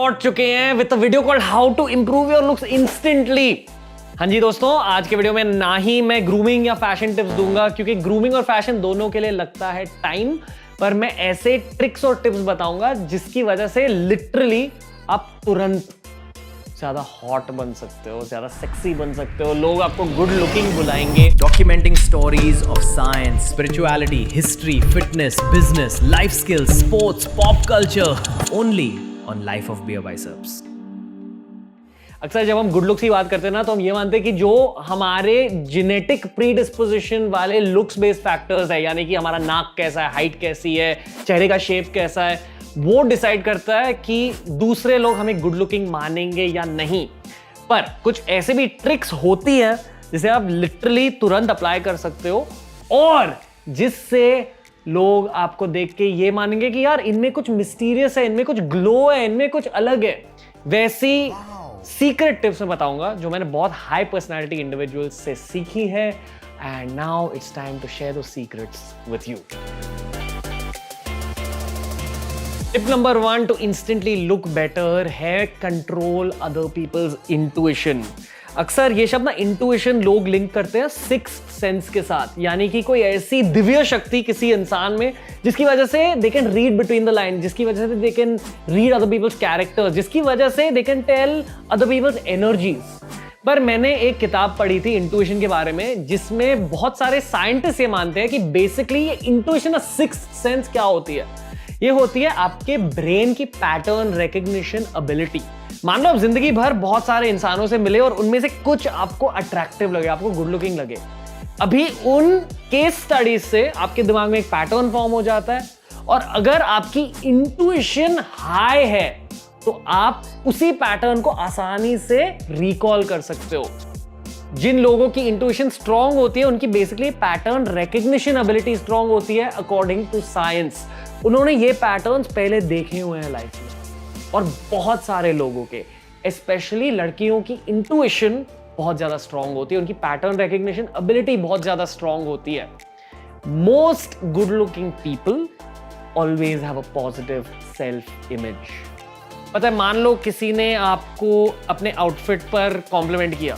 लौट चुके हैं with a video called how to improve your looks instantly. हाँ जी दोस्तों, आज के वीडियो में ना ही मैं ग्रूमिंग या फैशन टिप्स दूंगा, क्योंकि ग्रूमिंग और फैशन दोनों के लिए लगता है टाइम, पर मैं ऐसे ट्रिक्स और टिप्स बताऊंगा जिसकी वजह से लिटरली आप तुरंत ज्यादा हॉट बन सकते हो, ज्यादा सेक्सी बन सकते हो, लोग आपको गुड लुकिंग बुलाएंगे। Documenting stories of science, spirituality, history, fitness, business, life skills, sports, pop culture, only on Life of Beer Biceps. अक्सर जब हम गुड लुक्स की बात करते हैं ना, तो हम ये मानते हैं कि जो हमारे जेनेटिक प्रीडिस्पोजिशन वाले लुक्स बेस्ड फैक्टर्स है, यानी कि हमारा नाक कैसा है, हाइट कैसी है, चेहरे का शेप कैसा है, वो डिसाइड करता है कि दूसरे लोग हमें गुड लुकिंग मानेंगे या नहीं। पर कुछ ऐसे भी ट्रिक्स होती हैं जिसे आप लिटरली तुरंत अप्लाई कर सकते हो और जिससे लोग आपको देख के ये मानेंगे कि यार इनमें कुछ मिस्टीरियस है, इनमें कुछ ग्लो है, इनमें कुछ अलग है। वैसी सीक्रेट टिप्स मैं बताऊंगा जो मैंने बहुत हाई पर्सनालिटी इंडिविजुअल्स से सीखी है, and now it's time to share those secrets with you. Tip number 1 to instantly look better है कंट्रोल अदर पीपल्स इंट्यूशन। अक्सर ये शब्द ना इंट्यूशन लोग लिंक करते हैं सिक्स्थ सेंस के साथ, यानी कि कोई ऐसी दिव्य शक्ति किसी इंसान में जिसकी वजह से they can read between the line, जिसकी वजह से they can read other people's characters, जिसकी वजह से they can tell other people's energies. पर मैंने एक किताब पढ़ी थी इंट्यूशन के बारे में, जिसमें बहुत सारे साइंटिस्ट ये मानते हैं कि बेसिकली ये इंट्यूशन सिक्स्थ सेंस क्या होती है। ये होती है आपके ब्रेन की पैटर्न रिकग्निशन एबिलिटी। मान लो आप जिंदगी भर बहुत सारे इंसानों से मिले और उनमें से कुछ आपको अट्रैक्टिव लगे, आपको गुड लुकिंग लगे, अभी उन केस स्टडीज से आपके दिमाग में एक पैटर्न फॉर्म हो जाता है, और अगर आपकी इंट्यूशन हाई है तो आप उसी पैटर्न को आसानी से रिकॉल कर सकते हो। जिन लोगों की इंट्यूशन स्ट्रांग होती है उनकी basically pattern recognition ability strong होती है अकॉर्डिंग टू साइंस। उन्होंने ये पैटर्न्स पहले देखे हुए हैं लाइफ में, और बहुत सारे लोगों के, स्पेशली लड़कियों की इंट्यूशन बहुत ज्यादा स्ट्रांग होती है, उनकी पैटर्न रिकग्निशन एबिलिटी बहुत ज्यादा स्ट्रांग होती है। Most good looking people always have a positive self image. पता है, मान लो किसी ने आपको अपने आउटफिट पर कॉम्प्लीमेंट किया,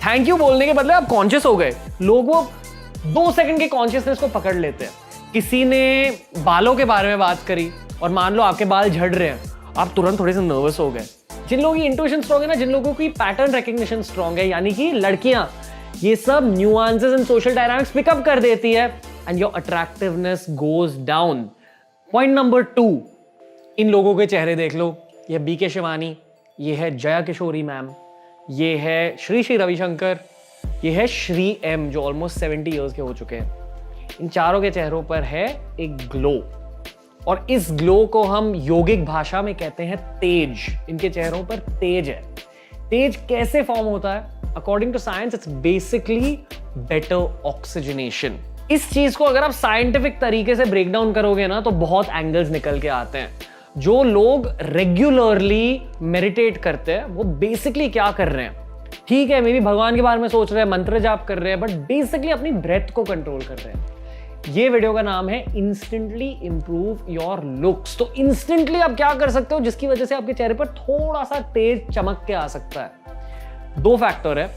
थैंक यू बोलने के बदले आप कॉन्शियस हो गए, लोग वो 2 सेकंड के कॉन्शियसनेस को पकड़ लेते हैं। किसी ने बालों के बारे में बात करी और मान लो आपके बाल झड़ रहे हैं, आप तुरंत थोड़े से नर्वस हो गए। जिन लोगों की इंट्यूशन स्ट्रांग है ना, जिन लोगों की पैटर्न रिकग्निशन स्ट्रांग है, यानी कि लड़कियां ये सब nuances and social dynamics pickup कर देती है, and your attractiveness goes down. Point number 2, इन लोगों के चेहरे देख लो। ये बीके शिवानी, ये है जया किशोरी मैम, ये है श्री रविशंकर, ये है श्री एम जो ऑलमोस्ट 70 इयर्स के हो चुके हैं। इन चारों के चेहरों पर है एक ग्लो, और इस ग्लो को हम योगिक भाषा में कहते हैं तेज। इनके चेहरों पर तेज है। तेज कैसे फॉर्म होता है? According to science it's basically better oxygenation. इस चीज को अगर आप साइंटिफिक तरीके से ब्रेक डाउन करोगे ना, तो बहुत एंगल्स निकल के आते हैं। जो लोग रेगुलरली मेडिटेट करते हैं वो बेसिकली क्या कर रहे हैं? ठीक है, मे बी भगवान के बारे में सोच रहे हैं, मंत्र जाप कर रहे हैं, बट बेसिकली अपनी ब्रेथ को कंट्रोल कर रहे हैं। ये वीडियो का नाम है इंस्टेंटली इंप्रूव योर लुक्स। तो इंस्टेंटली आप क्या कर सकते हो जिसकी वजह से आपके चेहरे पर थोड़ा सा तेज चमक के आ सकता है? 2 फैक्टर है।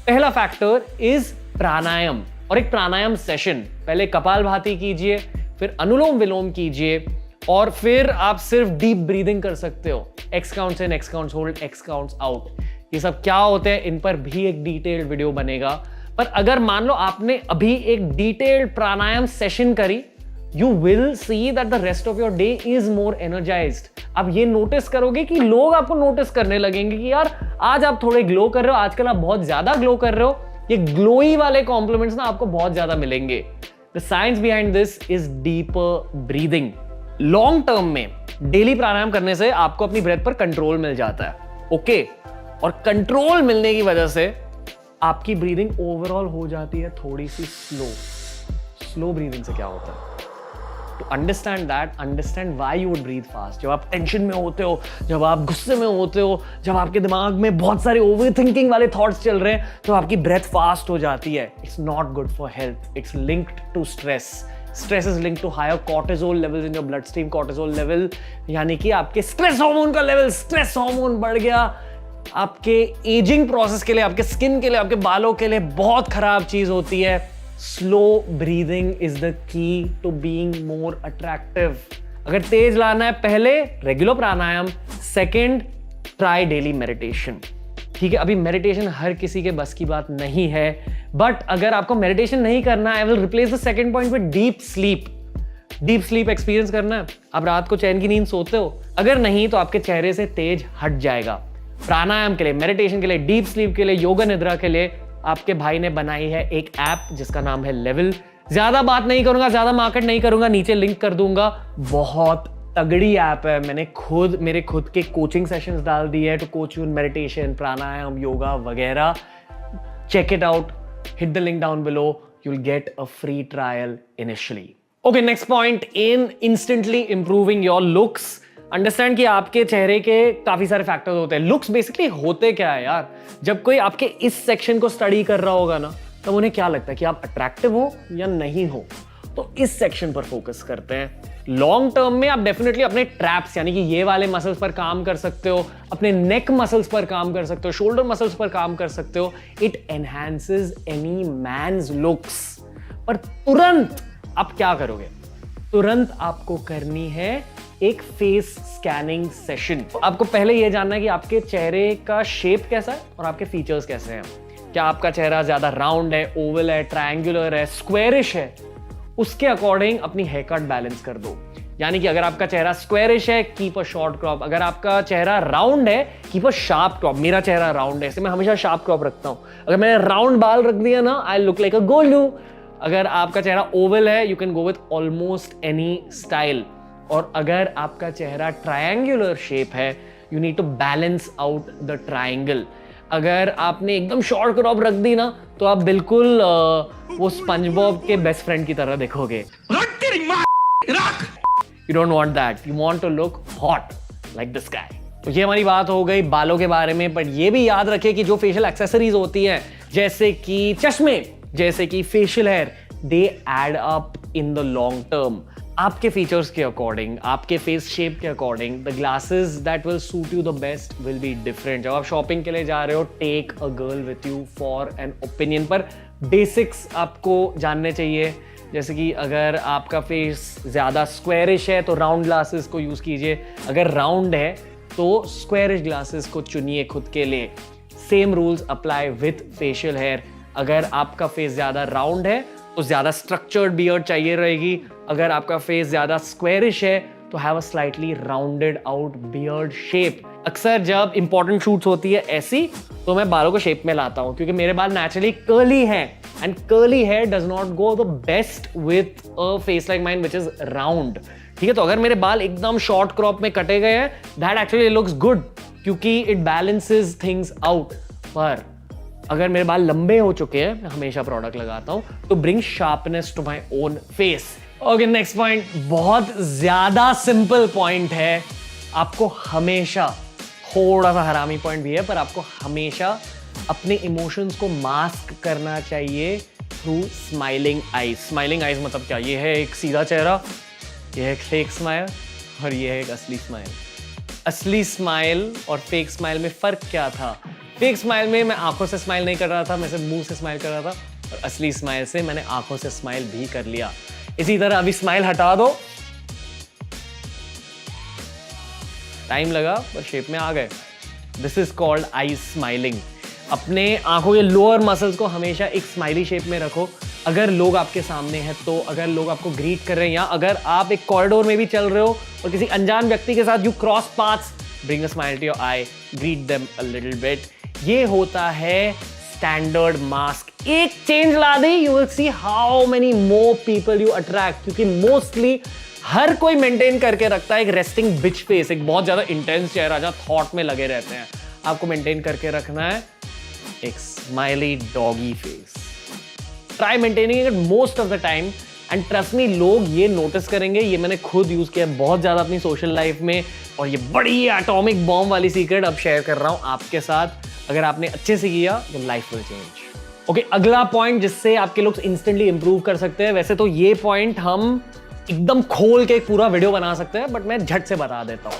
पहला फैक्टर इज प्राणायाम, और एक प्राणायाम सेशन। पहले कपालभाति कीजिए, फिर अनुलोम विलोम कीजिए, और फिर आप सिर्फ डीप ब्रीदिंग कर सकते हो। X counts in, X counts hold, X counts out. ये सब क्या होते हैं, इन पर भी एक डिटेल्ड वीडियो बनेगा। पर अगर मान लो आपने अभी एक डिटेल्ड प्राणायाम सेशन करी, you will see that the rest of your day is more energised. आप ये नोटिस करोगे कि लोग आपको नोटिस करने लगेंगे कि यार आज आप थोड़े ग्लो कर रहे हो, आजकल आप बहुत ज्यादा ग्लो कर रहे हो। ये ग्लोई वाले कॉम्प्लीमेंट्स ना आपको बहुत ज्यादा मिलेंगे। The science behind this is deeper breathing. Long term में डेली प्राणायाम करने से आपको अपनी ब्रेथ पर कंट्रोल मिल जाता है, ओके? और कंट्रोल मिलने की वजह से आपकी ब्रीदिंग ओवरऑल हो जाती है थोड़ी सी स्लो ब्रीदिंग से क्या होता है? To understand that, understand why you would breathe fast. जब आप टेंशन में होते हो, जब आप गुस्से में होते हो, जब आपके दिमाग में बहुत सारे ओवर थिंकिंग वाले थॉट्स चल रहे हैं, तो आपकी ब्रेथ फास्ट हो जाती है। It's not good for health, it's linked to stress. Stress is linked to higher cortisol levels in your blood stream. Cortisol level यानी कि आपके स्ट्रेस हार्मोन का लेवल, स्ट्रेस हार्मोन बढ़ गया, आपके एजिंग प्रोसेस के लिए, आपके स्किन के लिए, आपके बालों के लिए बहुत खराब चीज होती है. Slow breathing is the key to being more attractive. अगर तेज लाना है, पहले regular pranayama, second try daily meditation. ठीक है, अभी मेडिटेशन हर किसी के बस की बात नहीं है, बट अगर आपको मेडिटेशन नहीं करना है, I will replace the second point with deep sleep. Deep sleep experience करना है. आप रात को चैन की नींद सोते हो? अगर नहीं तो आपके चेहरे से तेज हट जाएगा. प्राणायाम के लिए, मेडिटेशन के लिए, डीप स्लीप के लिए, योगा निद्रा के लिए आपके भाई ने बनाई है एक ऐप जिसका नाम है लेवल. ज्यादा बात नहीं करूंगा, ज्यादा मार्केट नहीं करूंगा, नीचे लिंक कर दूंगा. बहुत तगड़ी ऐप है. मैंने मेरे खुद के कोचिंग सेशंस डाल दिए है to coach you in meditation, pranayama, yoga वगैरह. Check it out, hit the link down below, you will get a free trial initially. Okay, next point in instantly improving your looks. Understand कि आपके चेहरे के काफी सारे फैक्टर्स होते हैं. Looks basically होते क्या है यार? जब कोई आपके इस सेक्शन को स्टडी कर रहा होगा ना, तब उन्हें क्या लगता है कि आप अट्रैक्टिव हो या नहीं हो. तो इस सेक्शन पर फोकस करते हैं. लॉन्ग टर्म में आप डेफिनेटली अपने ट्रैप्स यानी कि ये वाले मसल्स पर काम कर सकते हो, अपने नेक मसल्स पर काम कर सकते हो, शोल्डर मसल्स पर काम कर सकते हो. It enhances any man's looks. पर तुरंत आप क्या करोगे? तुरंत आपको करनी है एक फेस स्कैनिंग सेशन. आपको पहले यह जानना है कि आपके चेहरे का शेप कैसा है और आपके फीचर्स कैसे हैं. क्या आपका चेहरा ज्यादा राउंड है, ओवल है, ट्रायंगुलर है, स्क्वायरिश है? उसके अकॉर्डिंग अपनी हेयर कट बैलेंस कर दो. यानी कि अगर आपका चेहरा स्क्वायरिश है, कीप अ शॉर्ट क्रॉप. अगर आपका चेहरा राउंड है, कीप अ शार्प क्रॉप. मेरा चेहरा राउंड है, इसलिए मैं हमेशा शार्प क्रॉप रखता हूं. अगर मैंने राउंड बाल रख दिया ना, I look like a golu. अगर आपका चेहरा ओवल है, you can go with almost any style. और अगर आपका चेहरा ट्रायंगुलर शेप है, you need to balance out the triangle. अगर आपने एकदम शॉर्ट क्रॉप रख दी ना, तो आप बिल्कुल वो स्पंजबॉब के बेस्ट फ्रेंड की तरह दिखोगे. You don't want that. You want to look hot like this guy. तो ये हमारी बात हो गई बालों के बारे में. पर ये भी याद रखें कि जो फेशियल एक्सेसरीज होती हैं, जैसे कि चश्मे, जैसे कि facial hair, they add up in the long term. आपके फीचर्स के अकॉर्डिंग, आपके फेस शेप के according, the glasses that will suit you the best will be different. जब आप शॉपिंग के लिए जा रहे हो, take a girl with you for an opinion. पर बेसिक्स आपको जानने चाहिए. जैसे कि अगर आपका फेस ज़्यादा स्क्वायरिश है तो राउंड ग्लासेस को यूज़ कीजिए. अगर राउंड है तो स्क्वायरिश ग्लासेस को चुनिए खुद के लिए. Same rules apply with facial hair. अगर आपका फेस ज़्यादा राउंड है तो ज़्यादा स्ट्रक्चर्ड बियर्ड चाहिए रहेगी. अगर आपका फेस ज़्यादा स्क्वायरिश है तो have a slightly rounded out beard shape. अक्सर जब इंपॉर्टेंट शूट्स होती है ऐसी, तो मैं बालों को शेप में लाता हूं क्योंकि मेरे बाल नेचुरली कर्ली हैं, and curly hair does not go the best with a face like mine which is round. ठीक है, तो अगर मेरे बाल एकदम शॉर्ट क्रॉप में कटे गए हैं, दैट एक्चुअली लुक्स गुड क्योंकि इट बैलेंसेस थिंग्स आउट. पर अगर मेरे बाल लंबे हो चुके हैं, मैं हमेशा प्रोडक्ट लगाता हूं to bring sharpness to my own face. Okay, next point बहुत ज्यादा सिंपल पॉइंट है. आपको हमेशा, थोड़ा सा हरामी पॉइंट भी है, पर आपको हमेशा अपने इमोशंस को मास्क करना चाहिए through smiling eyes. Smiling eyes मतलब क्या? ये है एक सीधा चेहरा, ये है एक फेक स्माइल, और ये है एक असली स्माइल. असली स्माइल और फेक स्माइल में फर्क क्या था? फेक स्माइल में मैं आंखों से स्माइल नहीं कर रहा था, मैं सिर्फ मुंह से स्माइल कर रहा था. और असली स्माइल से मैंने आंखों से स्माइल भी कर लिया. इसी तरह अभी स्माइल हटा दो, टाइम लगा पर शेप में आ गए. This is called I smiling. अपने आंखों के लोअर मसल्स को हमेशा एक स्माइली शेप में रखो. अगर लोग आपके सामने हैं तो, अगर लोग आपको ग्रीट कर रहे हैं, या अगर आप एक कॉरिडोर में भी चल रहे हो और किसी अनजान व्यक्ति के साथ you cross paths, bring a smile to your eye, greet them a little bit. ये होता है स्टैंडर्ड मास्क. एक चेंज ला दे, you will see how many more people you attract. क्योंकि मोस्टली हर कोई मेंटेन करके रखता है एक रेस्टिंग बिच फेस, एक बहुत ज्यादा इंटेंस चेहरा जहां थॉट में लगे रहते हैं. आपको मेंटेन करके रखना है एक smiley doggy face. Try maintaining it most of the time and trust me, लोग ये नोटिस करेंगे. ये मैंने खुद यूज किया बहुत ज्यादा अपनी सोशल लाइफ में, और ये बड़ी एटॉमिक बॉम्ब वाली सीक्रेट अब शेयर कर रहा हूं आपके साथ. अगर आपने अच्छे से किया तो लाइफ विल चेंज. ओके, अगला पॉइंट जिससे आपके लुक्स इंस्टेंटली इंप्रूव कर सकते हैं, वैसे तो ये पॉइंट हम एकदम खोल के एक पूरा वीडियो बना सकते हैं, बट मैं झट से बता देता हूं।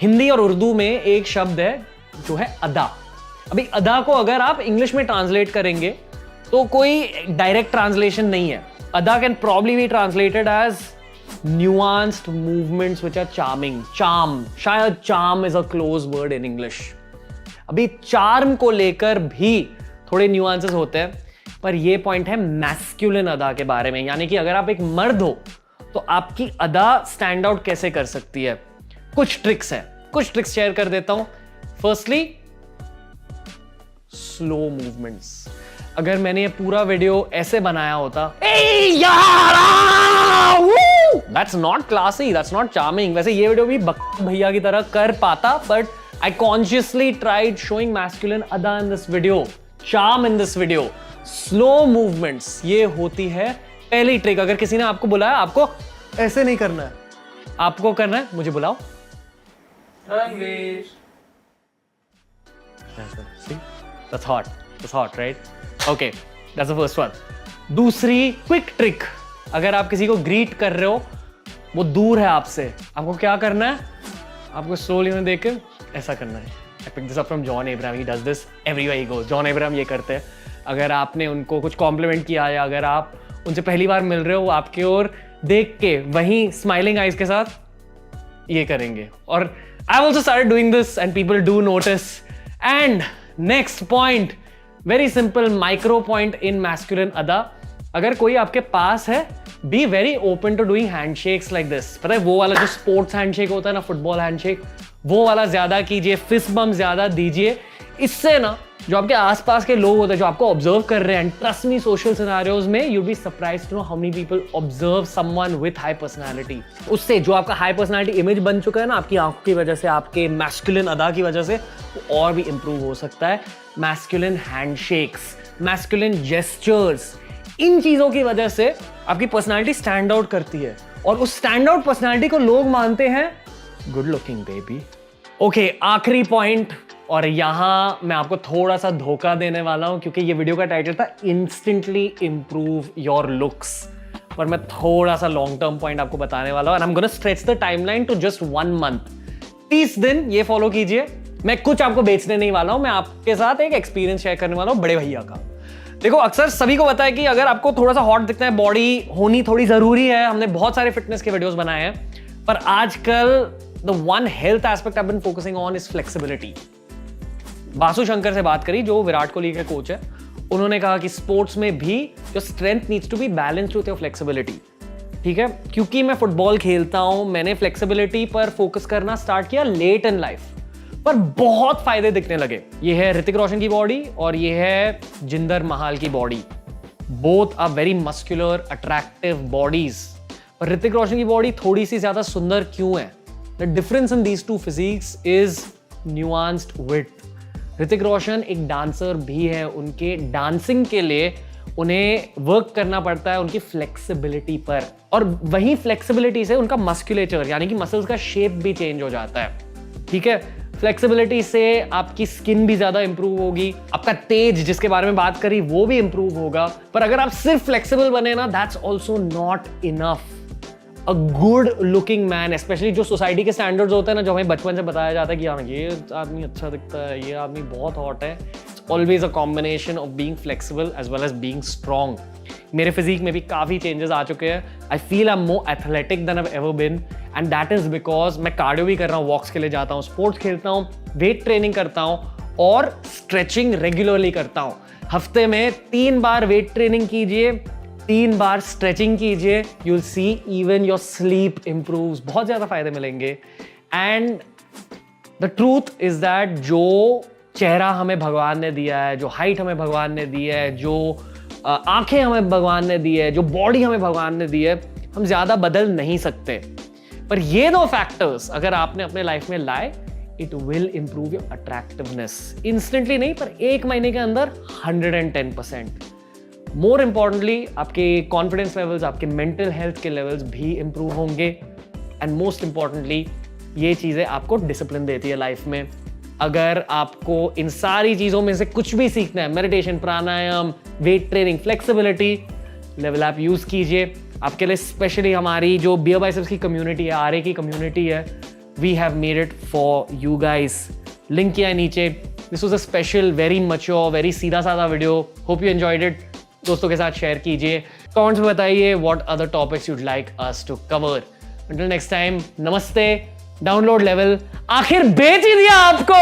हिंदी और उर्दू में एक शब्द है जो है अदा। अभी अदा को अगर आप इंग्लिश में ट्रांसलेट करेंगे तो कोई डायरेक्ट ट्रांसलेशन नहीं है। अदा can probably be translated as nuanced movements which are charming. Charm, शायद charm is a close word in English. अभी चार्म को लेकर भी थोड़े न्यूआंसेस होते हैं, पर ये पॉइंट है मैस्कुलिन अदा के बारे में, यानी कि अगर आप एक मर्द हो तो आपकी अदा स्टैंड आउट कैसे कर सकती है। कुछ ट्रिक्स है, कुछ ट्रिक्स शेयर कर देता हूं। Firstly, slow movements. अगर मैंने ये पूरा वीडियो ऐसे बनाया होता, that's not classy, that's not charming. वैसे ये वीडियो भी भैया की तरह कर पाता, but I consciously tried showing masculine अदा in this video, charm in this video. Slow movements, ये होती है पहली ट्रिक। अगर किसी ने आपको बुलाया, आपको ऐसे नहीं करना है, आपको करना है मुझे बुलाओ। See? That's hot. That's hot, right? Okay, that's the first one. दूसरी क्विक ट्रिक, अगर आप किसी को ग्रीट कर रहे हो, वो दूर है आपसे, आपको क्या करना है? आपको स्लोली में देख के ऐसा करना है। I picked this up from John Abraham. He does this everywhere he goes. John Abraham ये करते हैं। अगर आपने उनको कुछ कॉम्प्लीमेंट किया या अगर आप उनसे पहली बार मिल रहे हो, आपकी ओर देख के वहीं स्माइलिंग आइज के साथ ये करेंगे। और I've also started doing this and people do notice. And next point, very simple micro point in masculine अदा। अगर कोई आपके पास है, be very open to doing handshakes like this. पता है वो वाला जो स्पोर्ट्स हैंडशेक होता है ना, फुटबॉल हैंडशेक, वो वाला ज्यादा कीजिए, फिस्ट बम्प ज्यादा दीजिए। इससे ना जो आपके आसपास के लोग होते हैं, जो आपको ऑब्जर्व कर रहे हैं, ट्रस्ट मी सोशल सिनेरियोज में you be surprised to know how many people observe someone with high personality. उससे जो आपका हाई पर्सनालिटी इमेज बन चुका है ना आपकी आंखों की वजह से, आपके मैस्कुलिन अदा की वजह से, वो और भी इंप्रूव हो सकता है। मैस्कुलिन हैंडशेक्स, मैस्कुलिन जेस्चर्स, इन चीजों की वजह से आपकी पर्सनालिटी स्टैंड आउट करती है, और उस स्टैंड आउट पर्सनालिटी को लोग मानते हैं गुड लुकिंग बेबी। ओके, आखिरी पॉइंट, और यहां मैं आपको थोड़ा सा धोखा देने वाला हूं क्योंकि ये वीडियो का टाइटल था इंस्टेंटली इंप्रूव योर लुक्स, पर मैं थोड़ा सा लॉन्ग टर्म पॉइंट आपको बताने वाला हूं। And I am gonna stretch the timeline to just 1 month. 30 दिन ये फॉलो कीजिए। मैं कुछ आपको बेचने नहीं वाला हूं, मैं आपके साथ एक एक्सपीरियंस शेयर करने वाला हूं बड़े भैया का। देखो, अक्सर सभी को पता है कि अगर आपको थोड़ा सा हॉट दिखना है, बॉडी होनी थोड़ी जरूरी है। हमने बहुत सारे फिटनेस के वीडियोस बनाए हैं, पर आजकल the one health aspect I have been focusing on is flexibility. Basu Shankar से बात करी, जो विराट कोहली के कोच है, उन्होंने कहा कि स्पोर्ट्स में भी जो strength needs to be balanced with your flexibility. ठीक है, क्योंकि मैं फुटबॉल खेलता हूं, मैंने फ्लेक्सिबिलिटी पर फोकस करना स्टार्ट किया लेट इन लाइफ, पर बहुत फायदे दिखने लगे। ये है ऋतिक रोशन की बॉडी और ये है जिंदर महाल की body. Both are very muscular attractive bodies, पर ऋतिक रोशन की बॉडी थोड़ी सी ज्यादा सुंदर क्यों है? The difference in these two physiques is nuanced width. Hrithik Roshan एक डांसर भी है, उनके डांसिंग के लिए उन्हें वर्क करना पड़ता है उनकी फ्लेक्सिबिलिटी पर, और वही फ्लेक्सिबिलिटी से उनका मस्कुलेचर यानी कि मसल्स का शेप भी चेंज हो जाता है। ठीक है, फ्लेक्सिबिलिटी से आपकी स्किन भी ज्यादा इंप्रूव होगी, आपका तेज जिसके बारे में बात करी वो भी इंप्रूव होगा। पर अगर आप सिर्फ फ्लेक्सिबल बने ना, that's also not enough. A good looking man, specially जो सोसाइटी के स्टैंडर्ड्स होते हैं ना, जो हमें बचपन से बताया जाता है कि हाँ ये आदमी अच्छा दिखता है, ये आदमी बहुत हॉट है, it's always a combination of being flexible as well as being strong. मेरे फिजिक में भी काफी चेंजेस आ चुके हैं। I feel I am more athletic than I have ever been, and that is because मैं कार्डियो भी कर रहा हूँ, वॉक्स के लिए जाता हूँ, स्पोर्ट्स खेलता हूँ, वेट ट्रेनिंग करता हूँ और स्ट्रेचिंग रेगुलरली करता हूँ। हफ्ते में 3 बार वेट ट्रेनिंग कीजिए, 3 बार स्ट्रेचिंग कीजिए, you will see even your sleep improves, बहुत ज्यादा फायदे मिलेंगे। And the truth is that जो चेहरा हमें भगवान ने दिया है, जो हाइट हमें भगवान ने दी है, जो आंखें हमें भगवान ने दी है, जो बॉडी हमें भगवान ने दी है, हम ज्यादा बदल नहीं सकते। पर ये 2 फैक्टर्स अगर आपने अपने लाइफ में लाए, it will improve your attractiveness. Instantly नहीं, पर 1 महीने के अंदर 110%। मोर इंपॉर्टेंटली आपके कॉन्फिडेंस लेवल्स, आपके मेंटल हेल्थ के लेवल्स भी इंप्रूव होंगे। एंड मोस्ट इंपॉर्टेंटली ये चीजें आपको डिसिप्लिन देती है लाइफ में। अगर आपको इन सारी चीजों में से कुछ भी सीखना है, meditation, pranayama, weight training, flexibility, level app use कीजिए। आपके लिए स्पेशली हमारी जो बियर बाइसेप्स की कम्युनिटी है, आरए की कम्युनिटी है, we have made it for you guys. Link किया है नीचे। This was a special, very mature, very सीधा साधा video. Hope you enjoyed it. दोस्तों के साथ शेयर कीजिए, कमेंट्स में बताइए what other topics you'd like us to cover. Until next time, नमस्ते। डाउनलोड लेवल आखिर बेच ही दिया आपको।